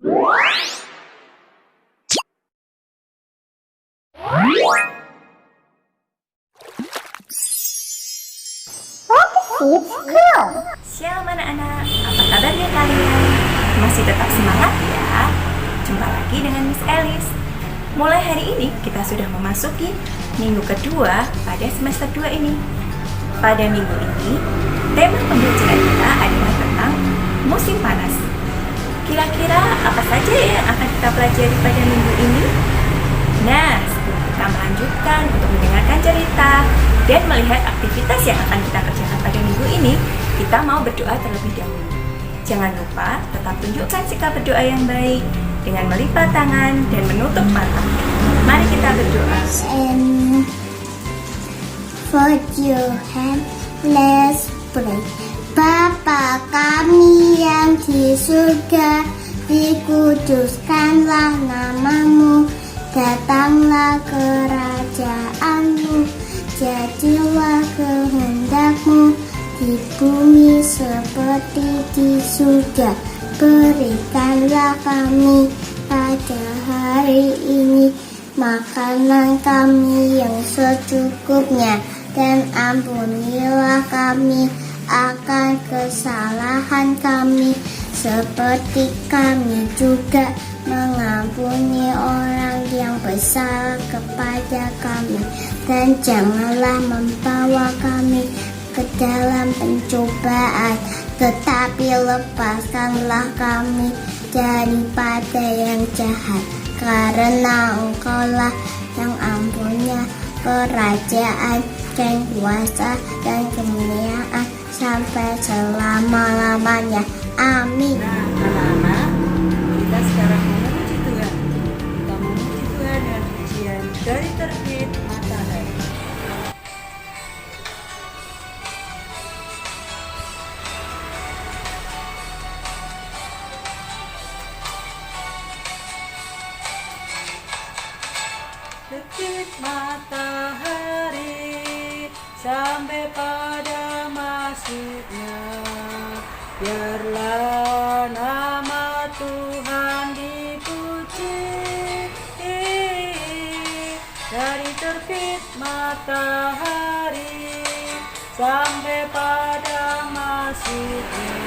Shalom anak-anak, apa kabarnya kalian? Masih tetap semangat ya? Jumpa lagi dengan Miss Alice. Mulai hari ini kita sudah memasuki minggu kedua pada semester 2 ini. Pada minggu ini, tema pembelajaran kita adalah tentang musim panas. Kira-kira apa saja yang akan kita pelajari pada minggu ini? Nah, sebelum kita melanjutkan untuk mendengarkan cerita dan melihat aktivitas yang akan kita kerjakan pada minggu ini, kita mau berdoa terlebih dahulu. Jangan lupa tetap tunjukkan sikap berdoa yang baik dengan melipat tangan dan menutup mata. Mari kita berdoa. And fold your hand, let's pray. Bapa kami yang di surga, dikuduskanlah namamu, datanglah kerajaanmu, jadilah kehendakmu di bumi seperti di surga. Berikanlah kami pada hari ini makanan kami yang secukupnya, dan ampunilah kami akan kesalahan kami, seperti kami juga mengampuni orang yang bersalah kepada kami. Dan janganlah membawa kami ke dalam pencobaan, tetapi lepaskanlah kami daripada yang jahat, karena Engkaulah yang ampunya kerajaan dan kuasa dan kemuliaan sampai selama-lamanya. Amin. Nah, anak-anak, kita sekarang memuji Tuhan. Kita memuji Tuhan dengan pujian dari terbit matahari. Terbit matahari sampai pada masuknya, biarlah nama Tuhan dipuji. Dari terbit matahari sampai pada masuknya,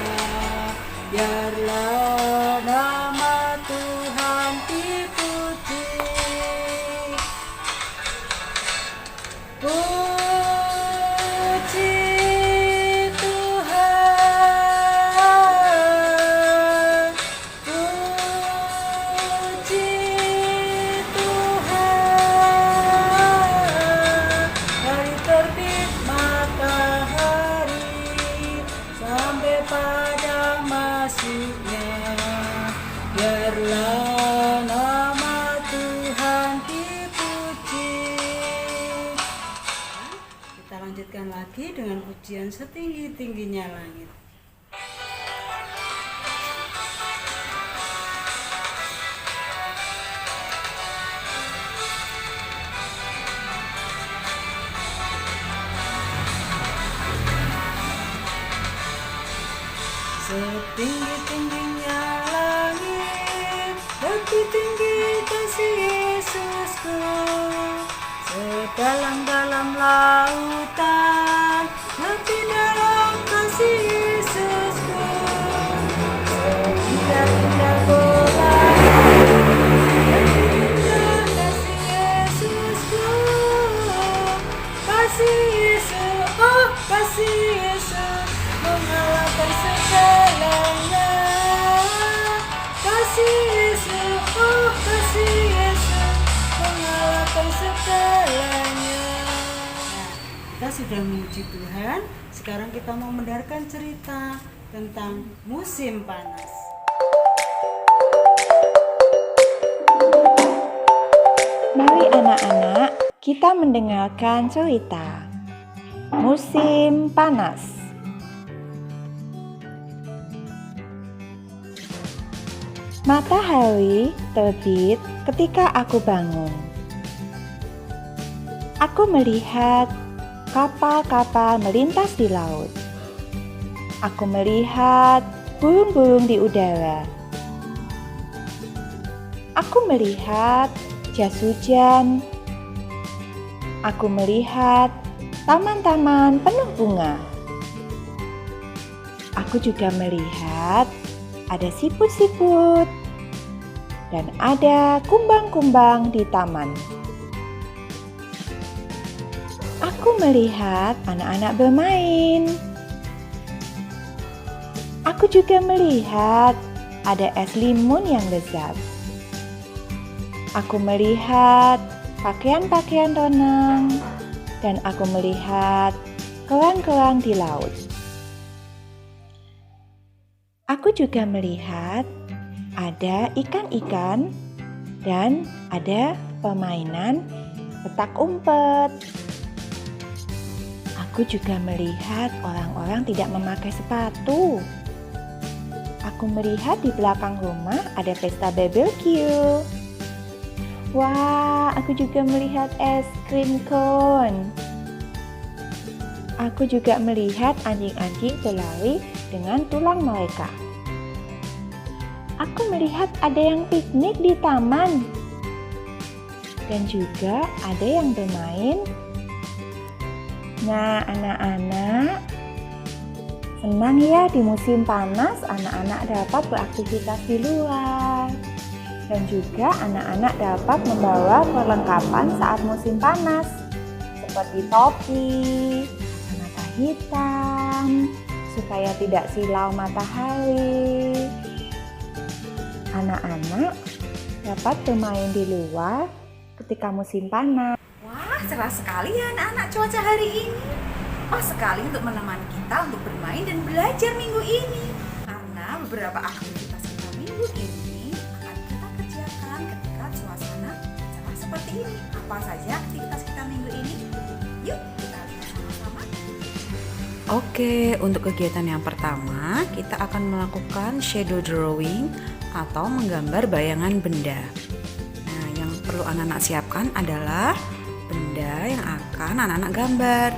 biarlah nama Tuhan dipuji. Puji Tuhan, puji Tuhan. Dari terbit matahari sampai pada masuknya, biarlah nama Tuhan dipuji. Kita lanjutkan lagi dengan pujian setinggi-tingginya langit. Setinggi-tingginya langit, lebih tinggi kasih Yesusku. Sedalam-dalam lautan, lebih dalam kasih Yesusku. Seindah-indah bulan, lebih indah kasih Yesusku. Kasih Yesus, oh kasih Yesus, mengalahkan segalanya. Kasih Yesus, oh kasih Yesus, mengalahkan segalanya. Nah, kita sudah memuji Tuhan. Sekarang kita mau mendengarkan cerita tentang musim panas. Mari anak-anak, kita mendengarkan cerita musim panas. Matahari terbit ketika aku bangun. Aku melihat kapal-kapal melintas di laut. Aku melihat burung-burung di udara. Aku melihat jas hujan. Aku melihat taman-taman penuh bunga. Aku juga melihat ada siput-siput dan ada kumbang-kumbang di taman. Aku melihat anak-anak bermain. Aku juga melihat ada es limun yang lezat. Aku melihat pakaian-pakaian renang dan aku melihat kelang-kelang di laut. Aku juga melihat ada ikan-ikan dan ada permainan petak umpet. Aku juga melihat orang-orang tidak memakai sepatu. Aku melihat di belakang rumah ada pesta barbecue. Wah, aku juga melihat es krim cone. Aku juga melihat anjing-anjing berlari dengan tulang mereka. Aku melihat ada yang piknik di taman. Dan juga ada yang bermain. Nah, anak-anak, senang ya di musim panas anak-anak dapat beraktivitas di luar. Dan juga anak-anak dapat membawa perlengkapan saat musim panas seperti topi, kacamata hitam, supaya tidak silau matahari. Anak-anak dapat bermain di luar ketika musim panas. Wah, cerah sekali ya anak-anak cuaca hari ini. Pas sekali untuk menemani kita untuk bermain dan belajar minggu ini. Karena beberapa aktivitas kita minggu ini akan kita kerjakan ketika suasana cerah seperti ini. Apa saja aktivitas kita minggu ini? Yuk, kita lihat sama-sama. Oke, untuk kegiatan yang pertama, kita akan melakukan shadow drawing atau menggambar bayangan benda. Nah, yang perlu anak-anak siapkan adalah benda yang akan anak-anak gambar.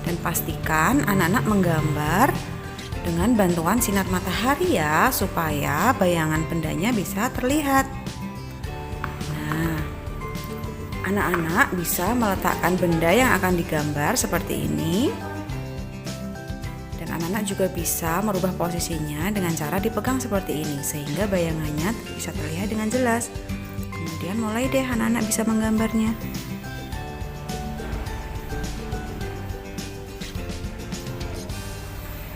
Dan pastikan anak-anak menggambar dengan bantuan sinar matahari ya, supaya bayangan bendanya bisa terlihat. Nah, anak-anak bisa meletakkan benda yang akan digambar seperti ini. Dan anak-anak juga bisa merubah posisinya dengan cara dipegang seperti ini, sehingga bayangannya bisa terlihat dengan jelas. Kemudian mulai deh anak-anak bisa menggambarnya.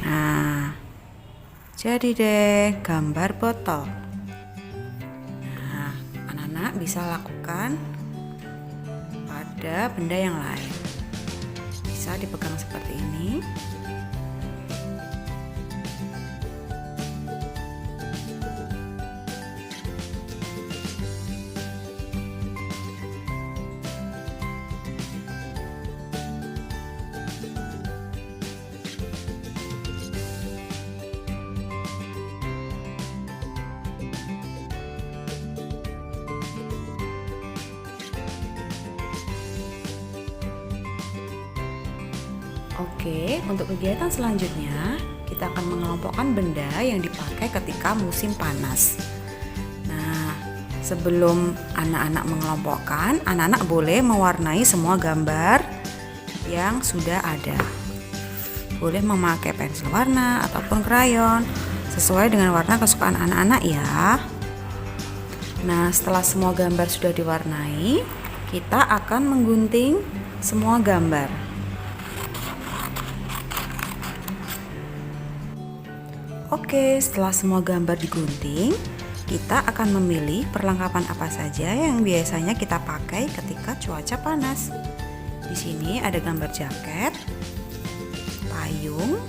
Nah, jadi deh gambar botol. Nah, anak-anak bisa lakukan pada benda yang lain. Bisa dipegang seperti ini. Oke, untuk kegiatan selanjutnya kita akan mengelompokkan benda yang dipakai ketika musim panas. Nah, sebelum anak-anak mengelompokkan, anak-anak boleh mewarnai semua gambar yang sudah ada. Boleh memakai pensil warna ataupun krayon sesuai dengan warna kesukaan anak-anak ya. Nah, setelah semua gambar sudah diwarnai, kita akan menggunting semua gambar. Oke, setelah semua gambar digunting, kita akan memilih perlengkapan apa saja yang biasanya kita pakai ketika cuaca panas. Di sini ada gambar jaket, payung,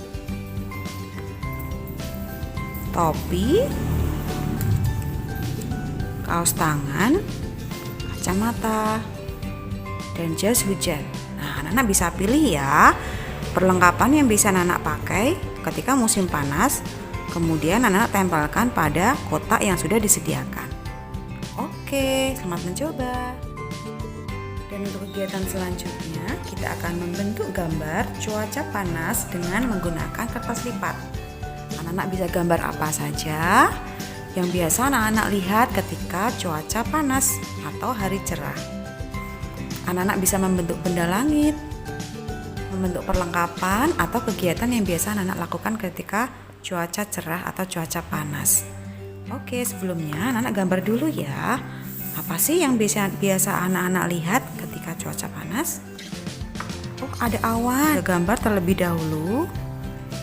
topi, kaos tangan, kacamata, dan jas hujan. Nah, anak-anak bisa pilih ya perlengkapan yang bisa anak-anak pakai ketika musim panas. Kemudian anak-anak tempelkan pada kotak yang sudah disediakan. Oke, selamat mencoba. Dan untuk kegiatan selanjutnya, kita akan membentuk gambar cuaca panas dengan menggunakan kertas lipat. Anak-anak bisa gambar apa saja yang biasa anak-anak lihat ketika cuaca panas atau hari cerah. Anak-anak bisa membentuk benda langit, membentuk perlengkapan atau kegiatan yang biasa anak-anak lakukan ketika cuaca cerah atau cuaca panas. Oke, sebelumnya anak-anak gambar dulu ya. Apa sih yang biasa anak-anak lihat ketika cuaca panas? Oh, ada awan. Ada gambar terlebih dahulu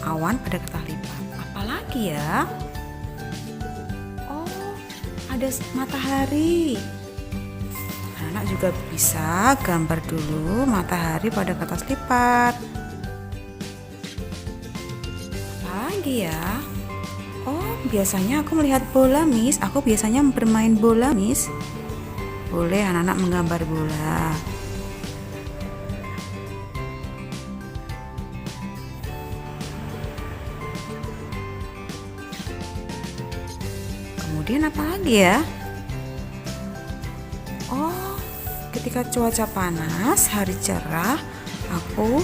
awan pada kertas lipat. Apalagi ya? Oh, ada matahari. Anak juga bisa gambar dulu matahari pada kertas lipat. Apalagi ya? Oh, biasanya aku melihat bola, Miss. Aku biasanya bermain bola, Miss. Boleh anak-anak menggambar bola. Kemudian apa lagi ya? Oh, ketika cuaca panas, hari cerah, aku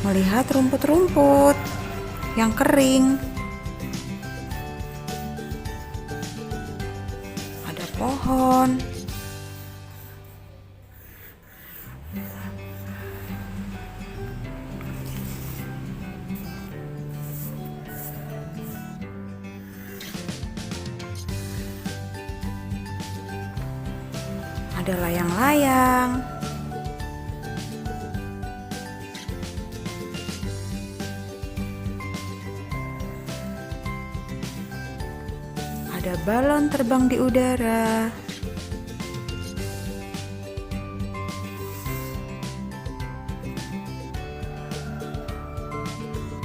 melihat rumput-rumput yang kering. Ada pohon. Ada layang-layang. Ada balon terbang di udara.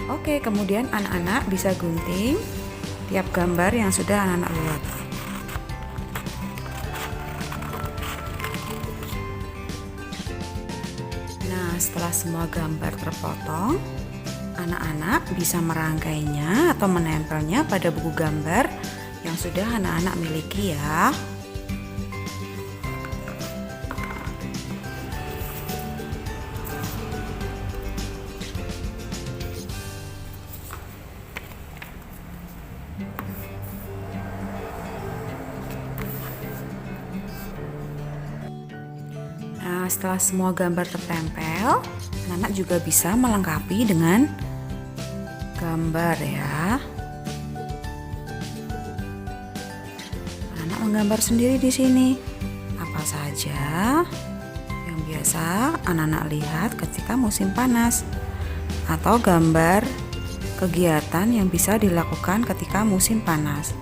Oke, kemudian anak-anak bisa gunting tiap gambar yang sudah anak-anak buat. Setelah semua gambar terpotong, anak-anak bisa merangkainya atau menempelnya pada buku gambar yang sudah anak-anak miliki ya. Nah, setelah semua gambar tertempel, anak-anak juga bisa melengkapi dengan gambar ya. Anak menggambar sendiri di sini. Apa saja yang biasa anak-anak lihat ketika musim panas, atau gambar kegiatan yang bisa dilakukan ketika musim panas.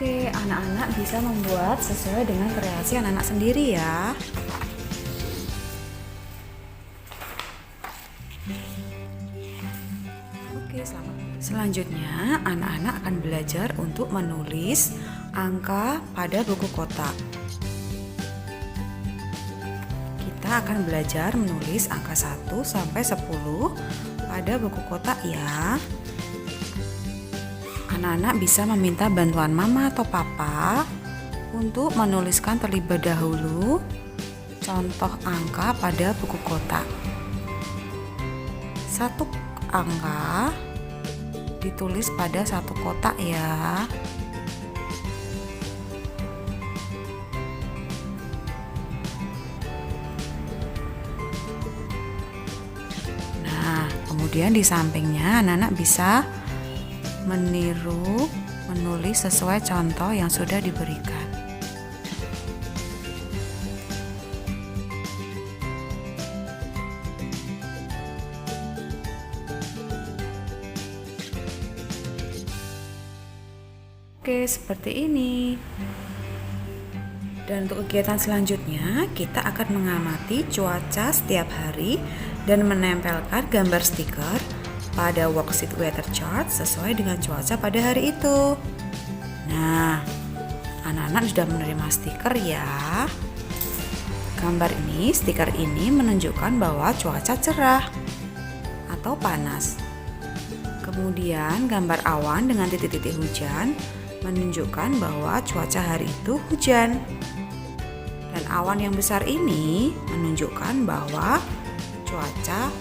Oke, anak-anak bisa membuat sesuai dengan kreasi anak-anak sendiri ya. Oke, selamat. Selanjutnya, anak-anak akan belajar untuk menulis angka pada buku kotak. Kita akan belajar menulis angka 1 sampai 10 pada buku kotak ya. Anak-anak bisa meminta bantuan mama atau papa untuk menuliskan terlebih dahulu contoh angka pada buku kotak. Satu angka ditulis pada satu kotak ya. Nah, kemudian di sampingnya anak-anak bisa meniru, menulis sesuai contoh yang sudah diberikan. Oke, seperti ini. Dan untuk kegiatan selanjutnya, kita akan mengamati cuaca setiap hari dan menempelkan gambar stiker pada worksheet weather chart sesuai dengan cuaca pada hari itu. Nah, anak-anak anak-anak sudah menerima stiker ya. Gambar ini, stiker ini menunjukkan bahwa cuaca cerah atau panas. Kemudian gambar awan dengan titik-titik hujan menunjukkan bahwa cuaca hari itu hujan. Dan awan yang besar ini menunjukkan bahwa cuaca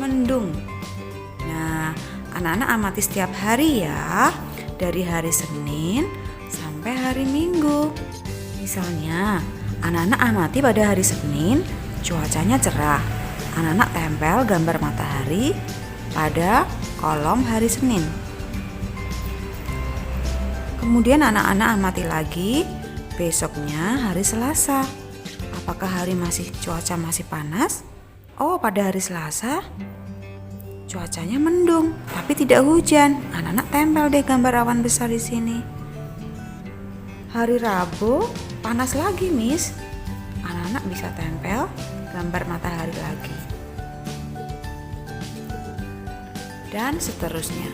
mendung. Nah, anak-anak amati setiap hari ya, dari hari Senin sampai hari Minggu. Misalnya, anak-anak amati pada hari Senin, cuacanya cerah. Anak-anak tempel gambar matahari pada kolom hari Senin. Kemudian anak-anak amati lagi besoknya hari Selasa. Apakah cuaca masih panas? Oh, pada hari Selasa cuacanya mendung, tapi tidak hujan. Anak-anak tempel deh gambar awan besar di sini. Hari Rabu panas lagi, Miss. Anak-anak bisa tempel gambar matahari lagi. Dan seterusnya.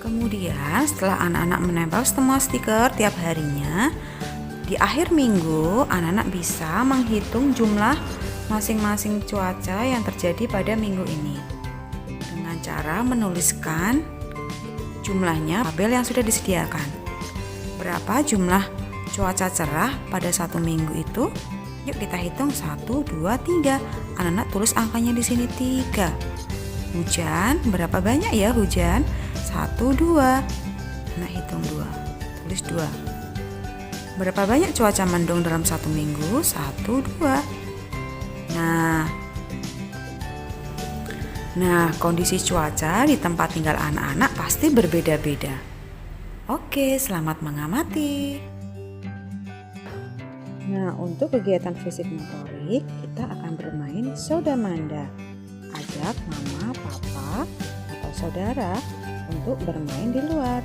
Kemudian setelah anak-anak menempel semua stiker tiap harinya, di akhir minggu anak-anak bisa menghitung jumlah masing-masing cuaca yang terjadi pada minggu ini dengan cara menuliskan jumlahnya tabel yang sudah disediakan. Berapa jumlah cuaca cerah pada satu minggu itu? Yuk kita hitung 1, 2, 3. Anak-anak tulis angkanya di sini 3. Hujan, berapa banyak ya hujan? 1, 2. Anak hitung 2. Tulis 2. Berapa banyak cuaca mendung dalam satu minggu? 1, 2. Nah, kondisi cuaca di tempat tinggal anak-anak pasti berbeda-beda. Oke, selamat mengamati. Nah, untuk kegiatan fisik motorik, kita akan bermain sodamanda. Ajak mama, papa, atau saudara untuk bermain di luar.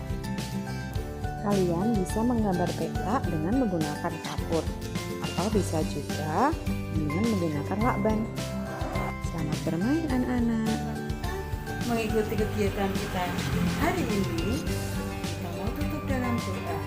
Kalian bisa menggambar peta dengan menggunakan kapur, atau bisa juga dengan menggunakan lakban. Selamat bermain anak-anak. Mengikuti kegiatan kita hari ini, kita mau tutup dalam doa.